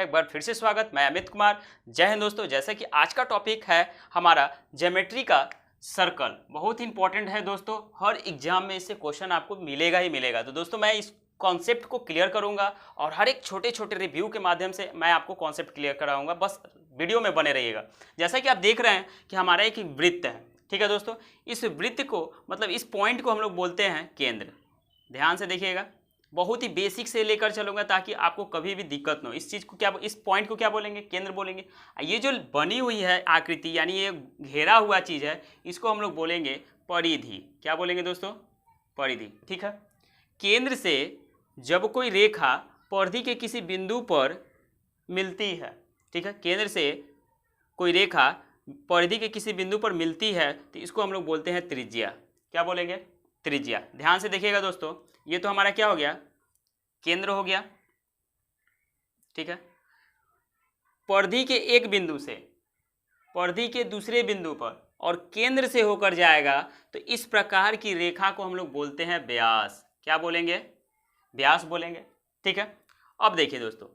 एक बार फिर से स्वागत। मैं अमित कुमार। जय हिंद दोस्तों। जैसे कि आज का टॉपिक है हमारा ज्योमेट्री का सर्कल। बहुत ही इंपॉर्टेंट है दोस्तों, हर एग्जाम में इससे क्वेश्चन आपको मिलेगा ही मिलेगा। तो दोस्तों मैं इस कॉन्सेप्ट को क्लियर करूंगा और हर एक छोटे छोटे रिव्यू के माध्यम से मैं आपको कॉन्सेप्ट क्लियर कराऊंगा। बस वीडियो में बने रहिएगा। जैसा कि आप देख रहे हैं कि हमारा एक वृत्त है, ठीक है दोस्तों। इस वृत्त को मतलब इस पॉइंट को हम लोग बोलते हैं केंद्र। ध्यान से देखिएगा, बहुत ही बेसिक से लेकर चलूंगा ताकि आपको कभी भी दिक्कत न हो। इस चीज़ को क्या, इस पॉइंट को क्या बोलेंगे? केंद्र बोलेंगे। ये जो बनी हुई है आकृति यानी ये घेरा हुआ चीज़ है, इसको हम लोग बोलेंगे परिधि। क्या बोलेंगे दोस्तों? परिधि, ठीक है। केंद्र से जब कोई रेखा परिधि के किसी बिंदु पर मिलती है, ठीक है, केंद्र से कोई रेखा परिधि के किसी बिंदु पर मिलती है तो इसको हम लोग बोलते हैं त्रिज्या। क्या बोलेंगे? त्रिज्या। ध्यान से देखिएगा दोस्तों, ये तो हमारा क्या हो गया? केंद्र हो गया, ठीक है। परिधि के एक बिंदु से परिधि के दूसरे बिंदु पर और केंद्र से होकर जाएगा तो इस प्रकार की रेखा को हम लोग बोलते हैं व्यास। क्या बोलेंगे? व्यास बोलेंगे, ठीक है। अब देखिए दोस्तों,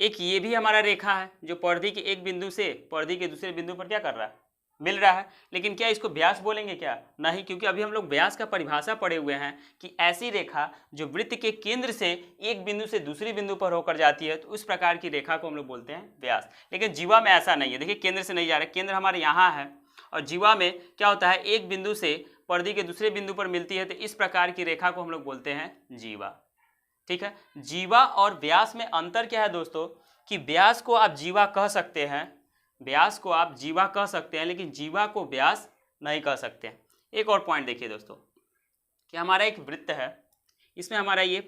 एक ये भी हमारा रेखा है जो परिधि के एक बिंदु से परिधि के दूसरे बिंदु पर क्या कर रहा है? मिल रहा है। लेकिन क्या इसको व्यास बोलेंगे? क्या नहीं, क्योंकि अभी हम लोग व्यास का परिभाषा पढ़े हुए हैं कि ऐसी रेखा जो वृत्त के केंद्र से एक बिंदु से दूसरी बिंदु पर होकर जाती है तो उस प्रकार की रेखा को हम लोग बोलते हैं व्यास। लेकिन जीवा में ऐसा नहीं है। देखिए, केंद्र से नहीं जा रहा है, केंद्र हमारे यहाँ है और जीवा में क्या होता है? एक बिंदु से परिधि के दूसरे बिंदु पर मिलती है तो इस प्रकार की रेखा को हम लोग बोलते हैं जीवा, ठीक है। जीवा और व्यास में अंतर क्या है दोस्तों? कि व्यास को आप जीवा कह सकते हैं, व्यास को आप जीवा कह सकते हैं, लेकिन जीवा को व्यास नहीं कह सकते हैं। एक और पॉइंट देखिए दोस्तों कि हमारा एक वृत्त है, इसमें हमारा ये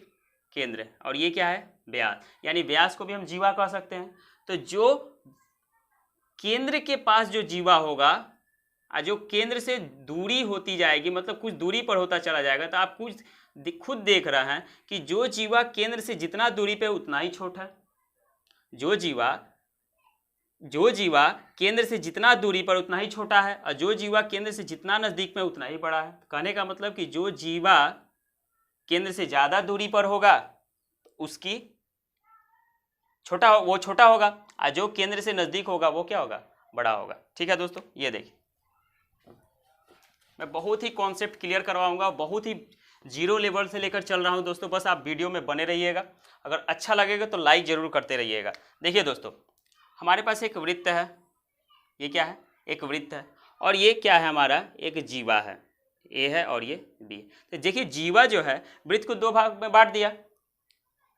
केंद्र है और ये क्या है? व्यास। यानी व्यास को भी हम जीवा कह सकते हैं। तो जो केंद्र के पास जो जीवा होगा, जो केंद्र से दूरी होती जाएगी, मतलब कुछ दूरी पर होता चला जाएगा, तो आप कुछ खुद देख रहे हैं कि जो जीवा केंद्र से जितना दूरी पे उतना ही छोटा है। जो जीवा केंद्र से जितना दूरी पर उतना ही छोटा है और जो जीवा केंद्र से जितना नजदीक में उतना ही बड़ा है। कहने का मतलब कि जो जीवा केंद्र से ज्यादा दूरी पर होगा उसकी वो छोटा होगा और जो केंद्र से नजदीक होगा वो क्या होगा? बड़ा होगा, ठीक है दोस्तों। ये देखिए, मैं बहुत ही कॉन्सेप्ट क्लियर करवाऊंगा, बहुत ही जीरो लेवल से लेकर चल रहा हूं दोस्तों। बस आप वीडियो में बने रहिएगा। अगर अच्छा लगेगा तो लाइक जरूर करते रहिएगा। देखिए दोस्तों, हमारे पास एक वृत्त है। ये क्या है? एक वृत्त है और ये क्या है? हमारा एक जीवा है, ए है और ये बी है। तो देखिए, जीवा जो है वृत्त को दो भाग में बांट दिया।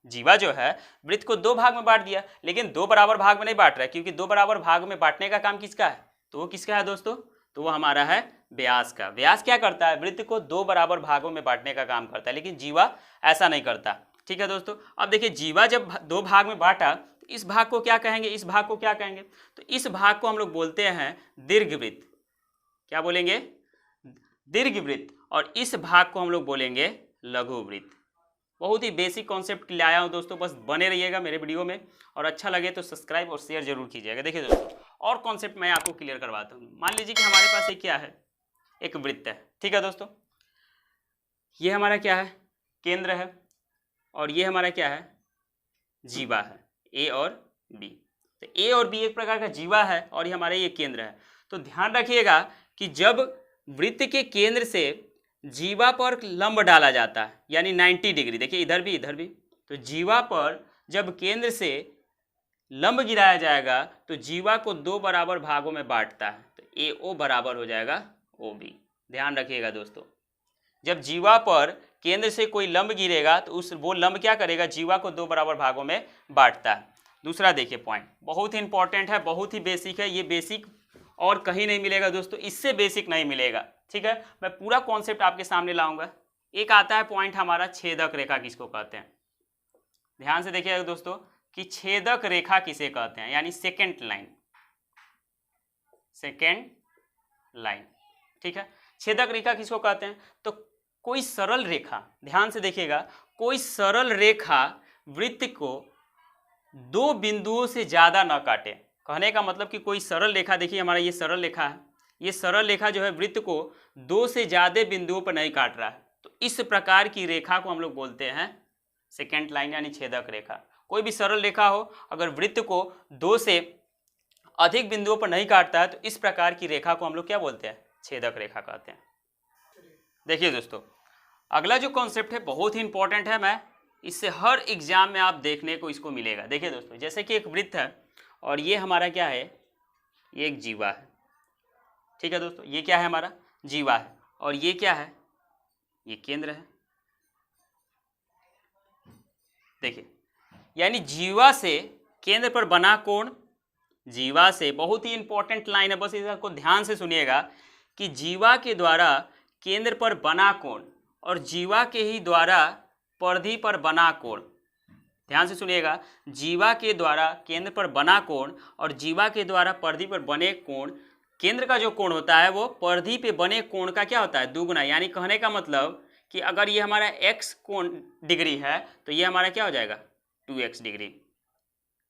जीवा जो है वृत्त को दो भाग में बांट दिया, लेकिन दो बराबर भाग में नहीं बांट रहा है, क्योंकि दो बराबर भाग में बांटने का काम किसका है? तो वो किसका है दोस्तों? तो वो हमारा है व्यास का। व्यास क्या करता है? वृत्त को दो बराबर भागों में बांटने का काम करता है, लेकिन जीवा ऐसा नहीं करता, ठीक है दोस्तों। अब देखिए, जीवा जब दो भाग में बांटा तो इस भाग को क्या कहेंगे? इस भाग को क्या कहेंगे? तो इस भाग को हम लोग बोलते हैं दीर्घवृत्त। क्या बोलेंगे? दीर्घवृत्त। और इस भाग को हम लोग बोलेंगे लघुवृत्त। बहुत ही बेसिक कॉन्सेप्ट लाया हूँ दोस्तों, बस बने रहिएगा मेरे वीडियो में और अच्छा लगे तो सब्सक्राइब और शेयर जरूर कीजिएगा। देखिए दोस्तों, और कॉन्सेप्ट मैं आपको क्लियर करवाता हूँ। मान लीजिए कि हमारे पास ये क्या है? एक वृत्त है, ठीक है दोस्तों। ये हमारा क्या है? केंद्र है और ये हमारा क्या है? जीवा है, ए और बी। तो ए और बी एक प्रकार का जीवा है और ये हमारा ये केंद्र है। तो ध्यान रखिएगा कि जब वृत्त के केंद्र से जीवा पर लंब डाला जाता है यानी 90 डिग्री, देखिए इधर भी इधर भी, तो जीवा पर जब केंद्र से लंब गिराया जाएगा तो जीवा को दो बराबर भागों में बांटता है। तो ए ओ बराबर हो जाएगा ओ बी। ध्यान रखिएगा दोस्तों, जब जीवा पर केंद्र से कोई लंब गिरेगा तो वो लंब क्या करेगा? जीवा को दो बराबर भागों में बांटता है। दूसरा देखिए पॉइंट, बहुत ही इंपॉर्टेंट है, बहुत ही बेसिक है। ये बेसिक और कहीं नहीं मिलेगा दोस्तों, इससे बेसिक नहीं मिलेगा, ठीक है। मैं पूरा कॉन्सेप्ट आपके सामने लाऊंगा। एक आता है पॉइंट हमारा छेदक रेखा किसको कहते हैं? ध्यान से देखिएगा दोस्तों कि छेदक रेखा किसे कहते हैं, यानी सेकेंड लाइन, सेकेंड लाइन, ठीक है। छेदक रेखा किसको कहते हैं? तो कोई सरल रेखा, ध्यान से देखिएगा, कोई सरल रेखा वृत्त को दो बिंदुओं से ज्यादा न काटे। कहने का मतलब कि कोई सरल रेखा, देखिए हमारा ये सरल रेखा है, ये सरल रेखा जो है वृत्त को दो से ज्यादा बिंदुओं पर नहीं काट रहा है। तो इस प्रकार की रेखा को हम लोग बोलते हैं सेकेंड लाइन यानी छेदक रेखा। कोई भी सरल रेखा हो अगर वृत्त को 2 से अधिक बिंदुओं पर नहीं काटता है तो इस प्रकार की रेखा को हम लोग क्या बोलते हैं, छेदक रेखा कहते हैं। देखिए दोस्तों, अगला जो कॉन्सेप्ट है बहुत ही इंपॉर्टेंट है, मैं इससे हर एग्जाम में आप देखने को इसको मिलेगा। देखिए दोस्तों, जैसे कि एक वृत्त है और ये हमारा क्या है, ये एक जीवा है, ठीक है दोस्तों, ये क्या है हमारा जीवा है, और ये क्या है, ये केंद्र है। देखिए, यानी जीवा से केंद्र पर बना कोण, जीवा से, बहुत ही इंपॉर्टेंट लाइन है, बस इसको ध्यान से सुनिएगा कि जीवा के द्वारा केंद्र पर बना कोण और जीवा के ही द्वारा परिधि पर बना कोण, ध्यान से सुनिएगा, जीवा के द्वारा केंद्र पर बना कोण और जीवा के द्वारा परिधि पर बने कोण, केंद्र का जो कोण होता है वो परिधि पे बने कोण का क्या होता है, दुगुना। यानी कहने का मतलब कि अगर ये हमारा x कोण डिग्री है तो ये हमारा क्या हो जाएगा 2x डिग्री,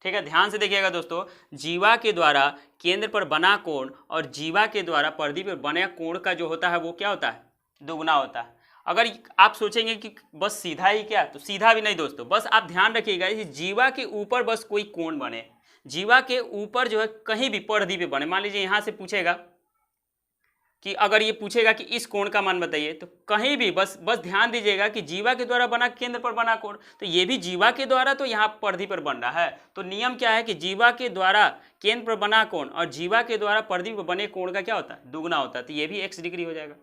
ठीक है। ध्यान से देखिएगा दोस्तों, जीवा के द्वारा केंद्र पर बना कोण और जीवा के द्वारा परिधि पर बने कोण का जो होता है वो क्या होता है, दुगुना होता है। अगर आप सोचेंगे कि बस सीधा ही क्या, तो सीधा भी नहीं दोस्तों, बस आप ध्यान रखिएगा कि जीवा के ऊपर बस कोई कोण बने, जीवा के ऊपर जो है कहीं भी परिधि पे बने। मान लीजिए यहाँ से पूछेगा कि अगर ये पूछेगा कि इस कोण का मान बताइए, तो कहीं भी बस ध्यान दीजिएगा कि जीवा के द्वारा बना केंद्र पर बना कोण, तो ये भी जीवा के द्वारा तो यहाँ परिधि पर बन रहा है। तो नियम क्या है कि जीवा के द्वारा केंद्र पर बना कोण और जीवा के द्वारा परिधि पर बने कोण का क्या होता है, दुगुना होता है, तो ये भी x डिग्री हो जाएगा।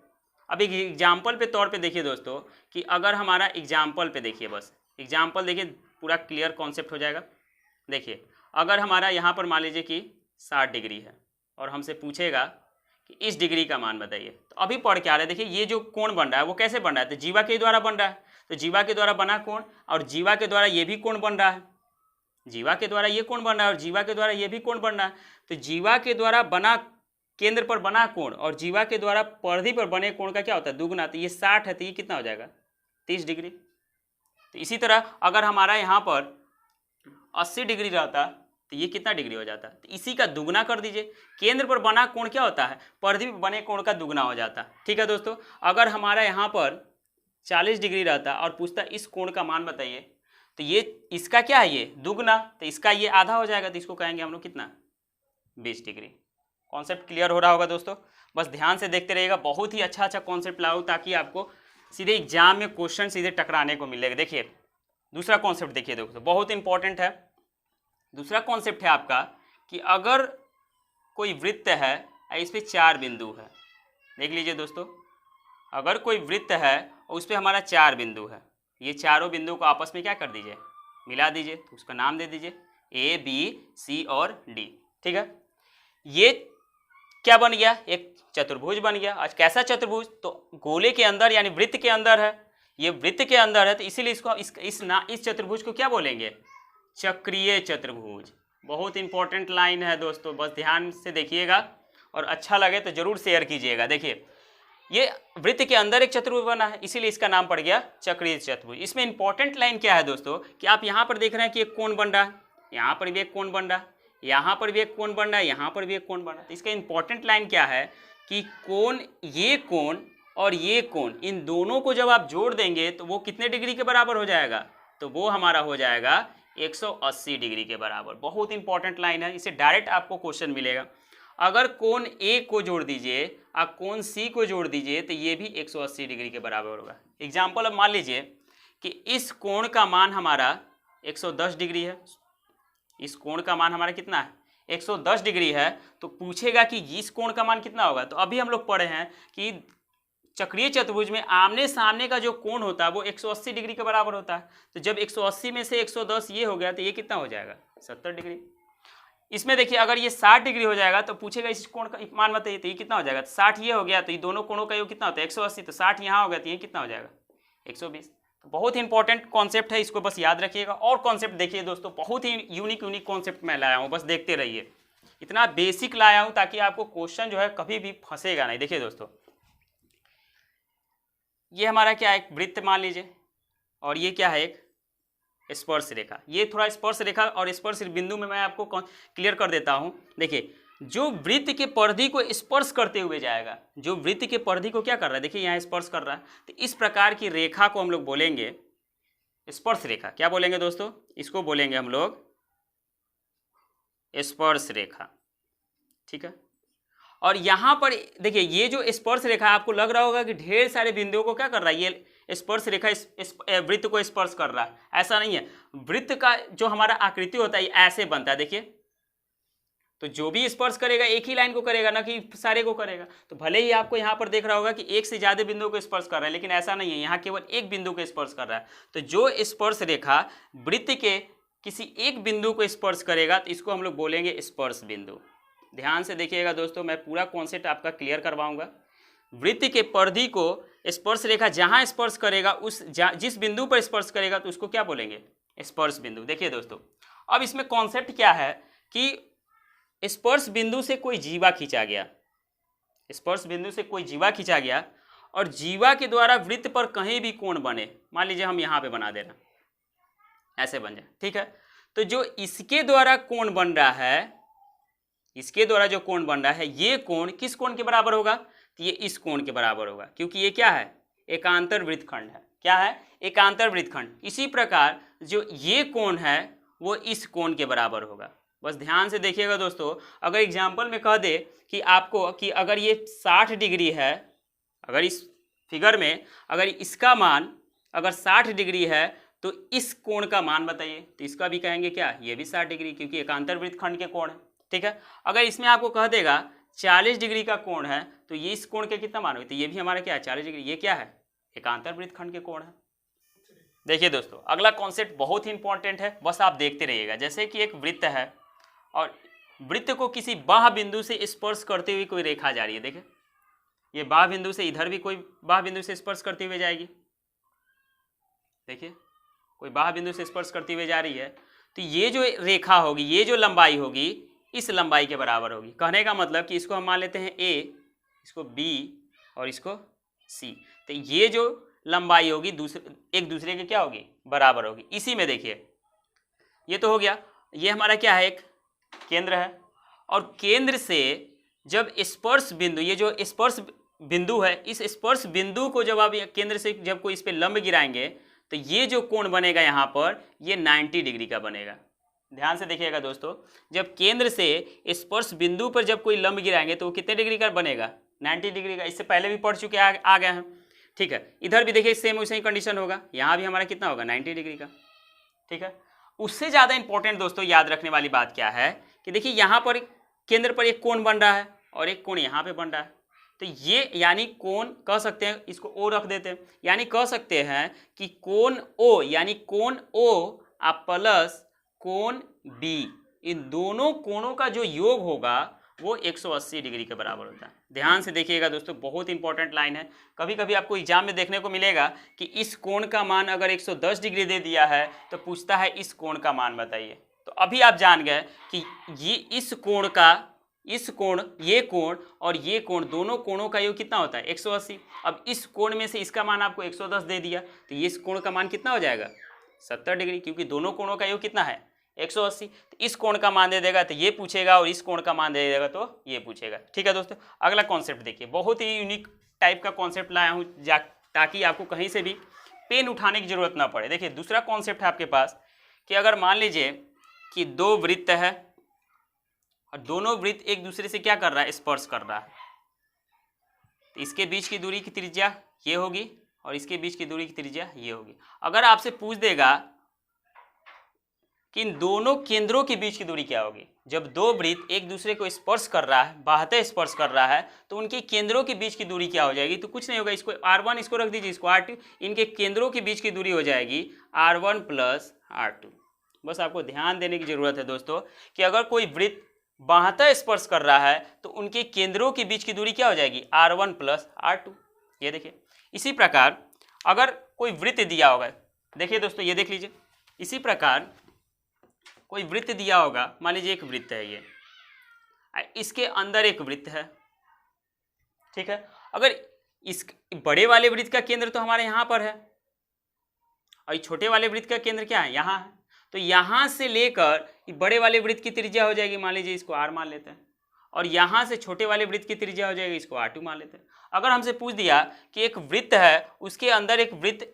अब एक एग्जाम्पल पे तौर पे देखिए दोस्तों कि अगर हमारा एग्जाम्पल पे देखिए, बस एग्जाम्पल देखिए, पूरा क्लियर कॉन्सेप्ट हो जाएगा। देखिए, अगर हमारा यहाँ पर मान लीजिए कि 60 डिग्री है और हमसे पूछेगा कि इस डिग्री का मान बताइए, तो अभी पढ़ के आ रहा है। देखिए, ये जो कोण बन रहा है वो कैसे बन रहा है, तो जीवा के द्वारा बन रहा है, तो जीवा के द्वारा बना कोण और जीवा के द्वारा ये भी कोण बन रहा है, जीवा के द्वारा ये कोण बन रहा है और जीवा के द्वारा ये भी कोण बन रहा है। तो जीवा के द्वारा बना केंद्र पर बना कोण और जीवा के द्वारा परिधि पर बने कोण का क्या होता है, दुगुना। तो ये 60 है तो ये कितना हो जाएगा 30 डिग्री। तो इसी तरह अगर हमारा यहाँ पर 80 डिग्री रहता तो ये कितना डिग्री हो जाता, तो इसी का दुगुना कर दीजिए। केंद्र पर बना कोण क्या होता है, परिधि पर बने कोण का दुगुना हो जाता, ठीक है दोस्तों। अगर हमारा यहाँ पर 40 डिग्री रहता और पूछता इस कोण का मान बताइए, तो ये इसका क्या है, ये दुगुना, तो इसका ये आधा हो जाएगा, तो इसको कहेंगे हम लोग कितना 20 डिग्री। कॉन्सेप्ट क्लियर हो रहा होगा दोस्तों, बस ध्यान से देखते रहिएगा, बहुत ही अच्छा कॉन्सेप्ट लाओ ताकि आपको सीधे एग्जाम में क्वेश्चन सीधे टकराने को मिलेगा। देखिए दूसरा कॉन्सेप्ट देखिए दोस्तों, बहुत इंपॉर्टेंट है। दूसरा कॉन्सेप्ट है आपका कि अगर कोई वृत्त है, इस पर 4 बिंदु है, देख लीजिए दोस्तों, अगर कोई वृत्त है और उस पर हमारा 4 बिंदु है, ये चारों बिंदु को आपस में क्या कर दीजिए, मिला दीजिए, तो उसका नाम दे दीजिए A, B, C और D, ठीक है। ये क्या बन गया, एक चतुर्भुज बन गया। आज कैसा चतुर्भुज, तो गोले के अंदर यानी वृत्त के अंदर है, ये वृत्त के अंदर है, तो इसीलिए इसको इस चतुर्भुज को क्या बोलेंगे, चक्रीय चतुर्भुज। बहुत इंपॉर्टेंट लाइन है दोस्तों, बस ध्यान से देखिएगा और अच्छा लगे तो जरूर शेयर कीजिएगा। देखिए, ये वृत्त के अंदर एक चतुर्भुज बना है, इसीलिए इसका नाम पड़ गया चक्रीय चतुर्भुज। इसमें इंपॉर्टेंट लाइन क्या है दोस्तों कि आप यहाँ पर देख रहे हैं कि एक कोण बन रहा है, यहाँ पर भी एक कोण बन रहा है, यहाँ पर भी एक कोण बन रहा है, यहाँ पर भी एक कोण बन रहा है। तो इसका इंपॉर्टेंट लाइन क्या है कि कोण, ये कोण और ये कोण, इन दोनों को जब आप जोड़ देंगे तो वो कितने डिग्री के बराबर हो जाएगा, तो वो हमारा हो जाएगा 180 डिग्री के बराबर। बहुत इंपॉर्टेंट लाइन है, इसे डायरेक्ट आपको क्वेश्चन मिलेगा। अगर कोण ए को जोड़ दीजिए और कोण सी को जोड़ दीजिए तो ये भी 180 डिग्री के बराबर होगा। एग्जाम्पल अब मान लीजिए कि इस कोण का मान हमारा 110 डिग्री है, इस कोण का मान हमारा कितना है 110 डिग्री है, तो पूछेगा कि इस कोण का मान कितना होगा। तो अभी हम लोग पढ़े हैं कि चक्रीय चतुर्भुज में आमने सामने का जो कोण होता है वो 180 डिग्री के बराबर होता है। तो जब 180 में से 110 ये हो गया तो ये कितना हो जाएगा 70 डिग्री। इसमें देखिए अगर ये 60 डिग्री हो जाएगा तो पूछेगा इस कोण का मान बताइए, तो ये कितना हो जाएगा, 60 ये हो गया, तो ये दोनों कोणों का योग कितना होता है 180, तो 60 यहाँ हो गया तो ये कितना हो जाएगा 120। तो बहुत ही इंपॉर्टेंट कॉन्सेप्ट है, इसको बस याद रखिएगा। और कॉन्सेप्ट देखिए दोस्तों, बहुत ही यूनिक कॉन्सेप्ट मैं लाया हूँ, बस देखते रहिए। इतना बेसिक लाया हूँ ताकि आपको क्वेश्चन जो है कभी भी फंसेगा नहीं। देखिए दोस्तों, ये हमारा क्या है, एक वृत्त मान लीजिए, और ये क्या है, एक स्पर्श रेखा। ये थोड़ा स्पर्श रेखा और स्पर्श बिंदु में मैं आपको क्लियर कर देता हूँ। देखिए, जो वृत्त के परिधि को स्पर्श करते हुए जाएगा, जो वृत्त के परिधि को क्या कर रहा है, देखिए यहाँ स्पर्श कर रहा है, तो इस प्रकार की रेखा को हम लोग बोलेंगे स्पर्श रेखा, क्या बोलेंगे दोस्तों, इसको बोलेंगे हम लोग स्पर्श रेखा, ठीक है। और यहाँ पर देखिए ये जो स्पर्श रेखा आपको लग रहा होगा कि ढेर सारे बिंदुओं को क्या कर रहा है, ये स्पर्श रेखा वृत्त को स्पर्श कर रहा है, ऐसा नहीं है। वृत्त का जो हमारा आकृति होता है ये ऐसे बनता है, देखिए। तो जो भी स्पर्श करेगा एक ही लाइन को करेगा, ना कि सारे को करेगा। तो भले ही आपको यहाँ पर देख रहा होगा कि एक से ज्यादा बिंदुओं को स्पर्श कर रहा है, लेकिन ऐसा नहीं है, यहाँ केवल एक बिंदु को स्पर्श कर रहा है। तो जो स्पर्श रेखा वृत्त के किसी एक बिंदु को स्पर्श करेगा तो इसको हम लोग बोलेंगे स्पर्श बिंदु। ध्यान से देखिएगा दोस्तों, मैं पूरा कॉन्सेप्ट आपका क्लियर करवाऊंगा। वृत्त के परिधि को स्पर्श रेखा जहां स्पर्श करेगा जिस बिंदु पर स्पर्श करेगा तो उसको क्या बोलेंगे, स्पर्श बिंदु। देखिए दोस्तों, अब इसमें कॉन्सेप्ट क्या है कि स्पर्श बिंदु से कोई जीवा खींचा गया, स्पर्श बिंदु से कोई जीवा खींचा गया और जीवा के द्वारा वृत्त पर कहीं भी कोण बने, मान लीजिए हम यहाँ पे बना दे रहे हैं, ऐसे बन जाए, ठीक है। तो जो इसके द्वारा कोण बन रहा है, इसके द्वारा जो कोण बन रहा है, ये कोण किस कोण के बराबर होगा, तो ये इस कोण के बराबर होगा, क्योंकि ये क्या है, एकांतर वृत्तखंड है। क्या है, एकांतर वृत्तखंड। इसी प्रकार जो ये कोण है वो इस कोण के बराबर होगा। बस ध्यान से देखिएगा दोस्तों, अगर एग्जाम्पल में कह दे कि आपको कि अगर ये 60 डिग्री है, अगर इस फिगर में अगर इसका मान अगर 60 डिग्री है तो इस कोण का मान बताइए, तो इसका भी कहेंगे क्या, ये भी 60 डिग्री, क्योंकि एकांतर वृत्तखंड के कोण है, ठीक है। अगर इसमें आपको कह देगा 40 डिग्री का कोण है तो ये इस कोण के कितना मान होगा, तो ये भी हमारा क्या है, 40 डिग्री। ये क्या है, एकांतर वृत्तखंड के कोण है। देखिए दोस्तों, अगला कॉन्सेप्ट बहुत ही इंपॉर्टेंट है, बस आप देखते रहिएगा। जैसे कि एक वृत्त है और वृत्त को किसी बाह्य बिंदु से स्पर्श करते हुए कोई रेखा जा रही है, देखिए ये बाह्य बिंदु से, इधर भी कोई बाह्य बिंदु से स्पर्श करते हुए जाएगी, देखिए कोई बाह्य बिंदु से स्पर्श करती हुए जा रही है। तो ये जो रेखा होगी, ये जो लंबाई होगी, इस लंबाई के बराबर होगी। कहने का मतलब कि इसको हम मान लेते हैं ए, इसको बी और इसको सी। तो ये जो लंबाई होगी एक दूसरे के क्या होगी, बराबर होगी। इसी में देखिए ये तो हो गया, ये हमारा क्या है, एक केंद्र है। और केंद्र से जब स्पर्श बिंदु, ये जो स्पर्श बिंदु है, इस स्पर्श बिंदु को जब आप केंद्र से जब कोई इस पर लंब गिराएंगे तो ये जो कोण बनेगा यहाँ पर, ये 90 डिग्री का बनेगा। ध्यान से देखिएगा दोस्तों, जब केंद्र से स्पर्श बिंदु पर जब कोई लंब गिराएंगे तो वो कितने डिग्री का बनेगा, 90 डिग्री का। इससे पहले भी पढ़ चुके आ गए हैं, ठीक है। इधर भी देखिए सेम वैसे ही कंडीशन होगा, यहाँ भी हमारा कितना होगा, 90 डिग्री का, ठीक है। उससे ज़्यादा इंपॉर्टेंट दोस्तों याद रखने वाली बात क्या है कि देखिए यहाँ पर केंद्र पर एक कोण बन रहा है और एक कोण यहाँ पे बन रहा है। तो ये यानी कोण कह सकते हैं, इसको ओ रख देते हैं, यानी कह सकते हैं कि कोण ओ, यानी कोण ओ प्लस कोण बी, इन दोनों कोणों का जो योग होगा वो 180 डिग्री के बराबर होता है। ध्यान से देखिएगा दोस्तों, बहुत इंपॉर्टेंट लाइन है। कभी कभी आपको एग्जाम में देखने को मिलेगा कि इस कोण का मान अगर 110 डिग्री दे दिया है तो पूछता है इस कोण का मान बताइए। तो अभी आप जान गए कि ये इस कोण का, इस कोण, ये कोण और ये कोण, दोनों कोणों का योग कितना होता है, 180। अब इस कोण में से इसका मान आपको 110 दे दिया तो ये इस कोण का मान कितना हो जाएगा, 70 डिग्री, क्योंकि दोनों कोणों का योग कितना है, 180। तो इस कोण का मान दे देगा तो ये पूछेगा और इस कोण का मान दे देगा तो ये पूछेगा, ठीक है दोस्तों। अगला कॉन्सेप्ट देखिए, बहुत ही यूनिक टाइप का कॉन्सेप्ट लाया हूँ ताकि आपको कहीं से भी पेन उठाने की जरूरत ना पड़े। देखिए दूसरा कॉन्सेप्ट है आपके पास कि अगर मान लीजिए कि दो वृत्त है और दोनों वृत्त एक दूसरे से क्या कर रहा है, स्पर्श कर रहा है, तो इसके बीच की दूरी की त्रिज्या ये होगी और इसके बीच की दूरी की त्रिज्या ये होगी। अगर आपसे पूछ देगा कि इन दोनों केंद्रों के बीच की दूरी क्या होगी, जब दो वृत्त एक दूसरे को स्पर्श कर रहा है, बाहते स्पर्श कर रहा है, तो उनके केंद्रों के बीच की दूरी क्या हो जाएगी, तो कुछ नहीं होगा, इसको R1 इसको रख दीजिए, इसको R2, इनके केंद्रों के बीच की दूरी हो जाएगी R1 प्लस R2। बस आपको ध्यान देने की जरूरत है दोस्तों कि अगर कोई वृत्त बाहता स्पर्श कर रहा है तो उनके केंद्रों के बीच की दूरी क्या हो जाएगी, R1 प्लस R2। ये देखिए, इसी प्रकार अगर कोई वृत्त दिया होगा, देखिए दोस्तों ये देख लीजिए, इसी प्रकार कोई वृत्त दिया होगा, मान लीजिए एक वृत्त है ये, इसके अंदर एक वृत्त है, ठीक है। अगर इस बड़े वाले वृत्त का केंद्र तो हमारे यहाँ पर है और छोटे वाले वृत्त का केंद्र क्या है, यहाँ है, तो यहाँ से लेकर बड़े वाले वृत्त की त्रिज्या हो जाएगी, मान लीजिए इसको R मान लेते हैं, और यहाँ से छोटे वाले वृत्त की त्रिज्या हो जाएगी, इसको R2 मान लेते हैं। अगर हमसे पूछ दिया कि एक वृत्त है, उसके अंदर एक वृत्त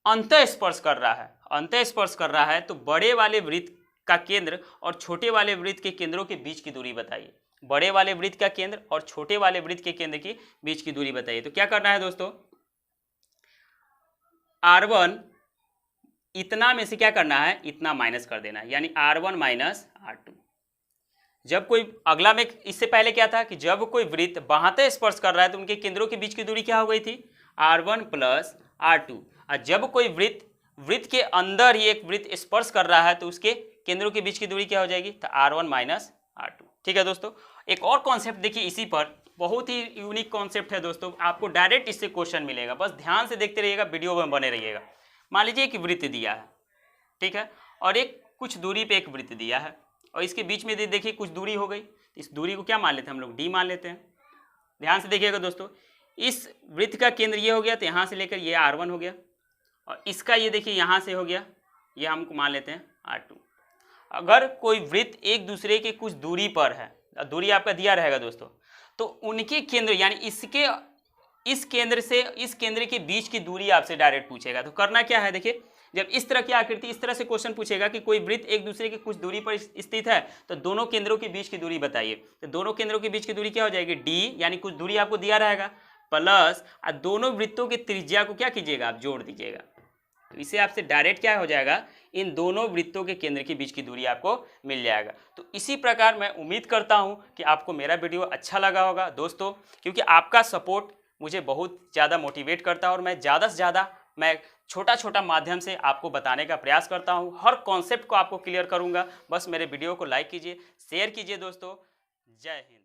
अंतः स्पर्श कर रहा है, अंतः स्पर्श कर रहा है, तो बड़े वाले वृत्त का केंद्र और छोटे वाले वृत्त के केंद्रों के बीच की दूरी बताइए। बड़े वाले वृत्त का केंद्र और छोटे वाले वृत्त के केंद्र के बीच की दूरी बताइए। तो क्या करना है दोस्तों, R1 इतना में से क्या करना है, इतना माइनस कर देना है, यानी R1 माइनस R2। जब कोई अगला में, इससे पहले क्या था कि जब कोई वृत्त बाहते स्पर्श कर रहा है तो उनके केंद्रों के बीच की दूरी क्या हो गई थी, R1 प्लस R2। और जब कोई वृत्त के अंदर ही एक वृत्त स्पर्श कर रहा है तो उसके केंद्रों के बीच की दूरी क्या हो जाएगी, तो R1 माइनस R2। ठीक है दोस्तों, एक और कॉन्सेप्ट देखिए इसी पर, बहुत ही यूनिक कॉन्सेप्ट है दोस्तों, आपको डायरेक्ट इससे क्वेश्चन मिलेगा, बस ध्यान से देखते रहिएगा, वीडियो में बने रहिएगा। मान लीजिए एक वृत्त दिया है, ठीक है, और एक कुछ दूरी पे एक वृत्त दिया है और इसके बीच में देखिए कुछ दूरी हो गई, इस दूरी को क्या मान लेते हैं हम लोग, डी मान लेते हैं। ध्यान से देखिएगा दोस्तों, इस वृत्त का केंद्र ये हो गया, तो यहाँ से लेकर ये R1 हो गया, और इसका ये देखिए यहाँ से हो गया, ये हमको मान लेते हैं R2। अगर कोई वृत्त एक दूसरे के कुछ दूरी पर है, दूरी आपका दिया रहेगा दोस्तों, तो उनके केंद्र यानी इस केंद्र से इस केंद्र के बीच की दूरी आपसे डायरेक्ट पूछेगा। तो करना क्या है, देखिए जब इस तरह की आकृति, इस तरह से क्वेश्चन पूछेगा कि कोई वृत्त एक दूसरे के कुछ दूरी पर स्थित है, तो दोनों केंद्रों के बीच की दूरी बताइए। तो दोनों केंद्रों के बीच की दूरी क्या हो जाएगी, डी, यानी कुछ दूरी आपको दिया रहेगा, प्लस दोनों वृत्तों की त्रिज्या को क्या कीजिएगा, आप जोड़ दीजिएगा। तो इसे आपसे डायरेक्ट क्या हो जाएगा, इन दोनों वृत्तों के केंद्र के बीच की दूरी आपको मिल जाएगा। तो इसी प्रकार मैं उम्मीद करता हूं कि आपको मेरा वीडियो अच्छा लगा होगा दोस्तों, क्योंकि आपका सपोर्ट मुझे बहुत ज़्यादा मोटिवेट करता है और मैं ज़्यादा से ज़्यादा छोटा छोटा माध्यम से आपको बताने का प्रयास करता हूं, हर कॉन्सेप्ट को आपको क्लियर करूंगा। बस मेरे वीडियो को लाइक कीजिए, शेयर कीजिए दोस्तों। जय हिंद।